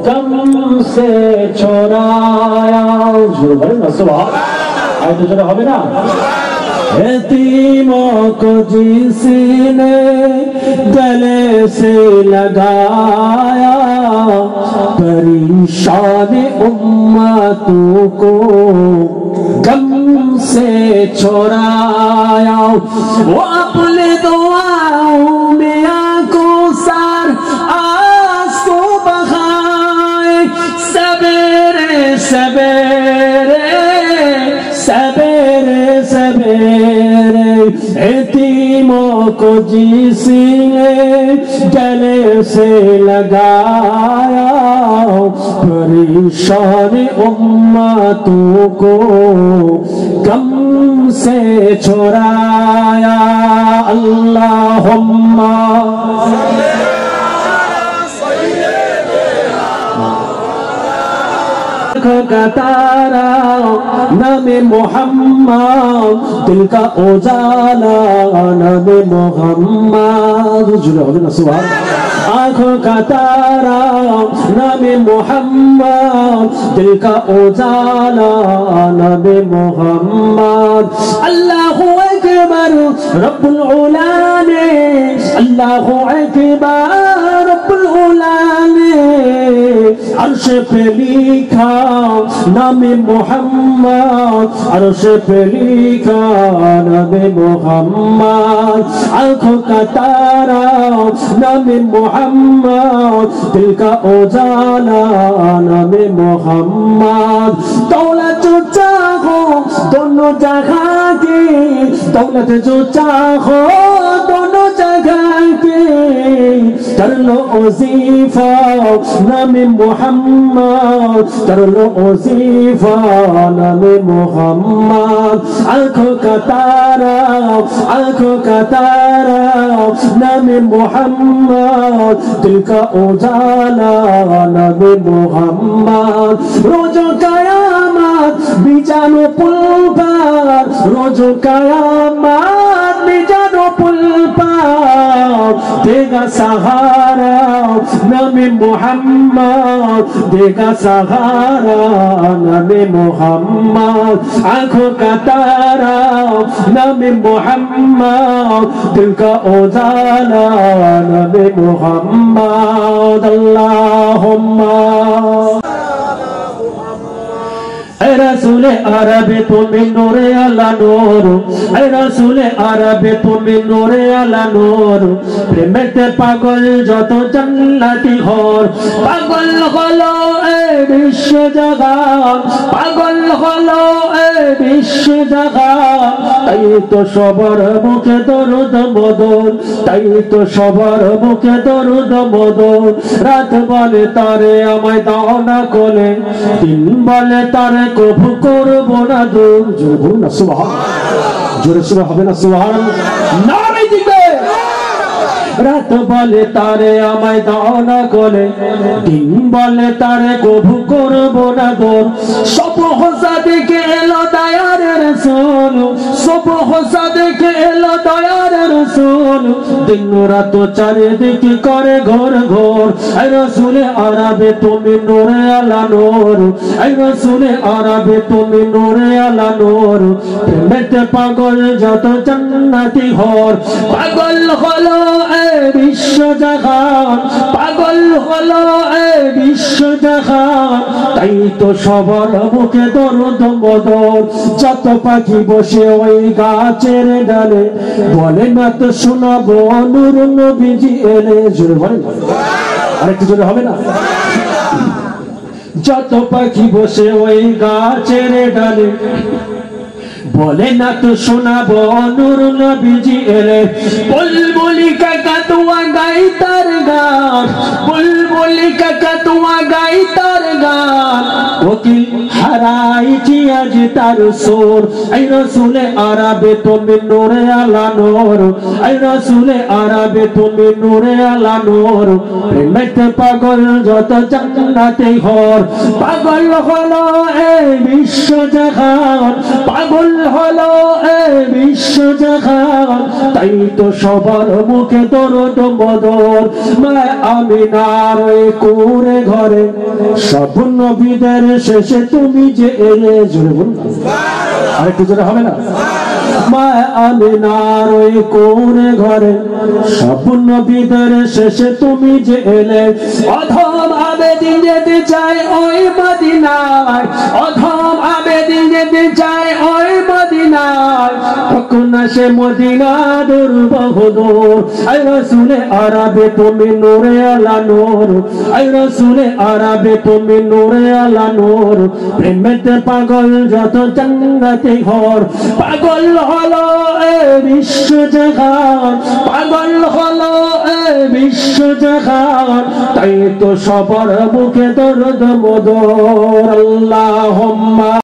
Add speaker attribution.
Speaker 1: गम से छोड़ाया जोर बोले ना सुभान आए तो जरा হবে না यतीमों को जिसने गले से लगाया परेशान उम्मतों को गम से छोड़ाया वो अपने दुआओं में आंखों सार आंसू बहाए सवेरे सवेरे सवेरे सवेरे यतीमों को जिसने गले से लगाया परेशान उम्मतों को गम से छोड़ाया अल्लाहुम्मा का तारा नामे मोहम्मद दिल का उजाला नामे मोहम्मद जुड़े हो ना सुभान आँखों का तारा नामे मोहम्मद दिल का उजाला नामे मोहम्मद अल्लाहु अकबर रब्बुल उलामीन अल्लाहु अकबर रब्बुल उलामीन अर्श पे लिखा नामे मोहम्मद अर्श पे लिखा नामे मोहम्मद आँखों का तारा नामे मोहम्मद दिल का उजाला नामे मोहम्मद दौलत जो चाहो दोनों जगह की दौलत जो चाहो दोनों जगह की कर लो वजीफा नामे मोहम्मद कर लो वजीफा नामे मोहम्मद आँखों का तारा नामे मोहम्मद दिल का उजाला नामे मोहम्मद रोजो कयामत बिजानो पुल पर रोजो कयामत बिजानो पुल पर देगा सहारा नामे मोहम्मद देगा सहारा नामे मोहम्मद आँखों का तारा नामे मोहम्मद दिल का उजाला नामे मोहम्मद अल्लाहुम्मा रसूल अरब तुम नूरे अला नूर रसूल अरब तुम नूरे अला नूर प्रेमेते पागल যত জান্নাতি হর পাগল হলো এই বিশ্ব জগৎ পাগল হলো এই বিশ্ব জগৎ তাই তো সবার মুখে দরুদ মদন তাই তো সবার মুখে দরুদ মদন রাত বলে তারে আমায় দাও না কোলে দিন বলে তারে কবু করবো না দূর জোরে না সুবহান জোরে সুবহান হবে না সুবহান নামে দিবে রাত বলে তারে আমায় দাও না কোলে দিন বলে তারে কবু করবো না দূর সব হোসা দেখে এলো দয়ার রাসূল সব হোসা দেখে এলো দয়ার রাসূল দিন রাত চারিদিকে করে ঘোর ঘোর এ রাসূল আরবে তুমি নূরে আলা নূর এ রাসূল আরবে তুমি নূরে আলা নূর প্রেমেতে পাগল যত জান্নাতি হর পাগল হলো এই বিশ্ব জগৎ পাগল হলো এই বিশ্ব জগৎ তাই তো সবার মুখে দরুদ মদন যত পাখি বসে ওই গাছের ডালে বলে না তো শোনাবো নূর নবীজি এলে জোরে বলেন আরেকটু জোরে হবে না যত পাখি বসে ওই গাছের ডালে বলে না তো শোনাবো নূর নবীজি এলে বুলবুলি কাকাতুয়া গাই তার গান বুলবুলি কাকাতুয়া গাই তার গান কোকিল হার হারাইছি আজ তার সুর এই রসুলে আরবে তুমি নূরে আলা নূর এই রসুলে আরবে তুমি নূরে আলা নূর প্রেমেতে পাগল যত জান্নাতে ঘর পাগল হলো এই বিশ্ব জাহান পাগল হলো এই বিশ্ব জাহান তাই তো সবার মুখে দরদ মদর মা আমিনার ওই কুঁড়ে ঘরে সব নবীদের শেষে তুমি যে এলে জোরে বলুন আরেকটু জোরে হবে না মা আমিনার ওই কুঁড়ে ঘরে সব নবীদের শেষে তুমি যে এলে অধম আবেদিন যেতে চায় ওই মদিনায় অধম আবেদিন যেতে চায় ওই মদিনায় তখন সে মদিনা দূর বহুদূর আই রসুলে আরবে তুমি নূরে আলা নূর আই রসুলে আরবে তুমি নূরে আলা নূর প্রেমেতে পাগল যত জান্নাতে ঘর পাগল হলো এ বিশ্ব জাহান পাগল হলো এ বিশ্ব জাহান তাই তো সবার মুখে দরদ মদর আল্লাহুম্মা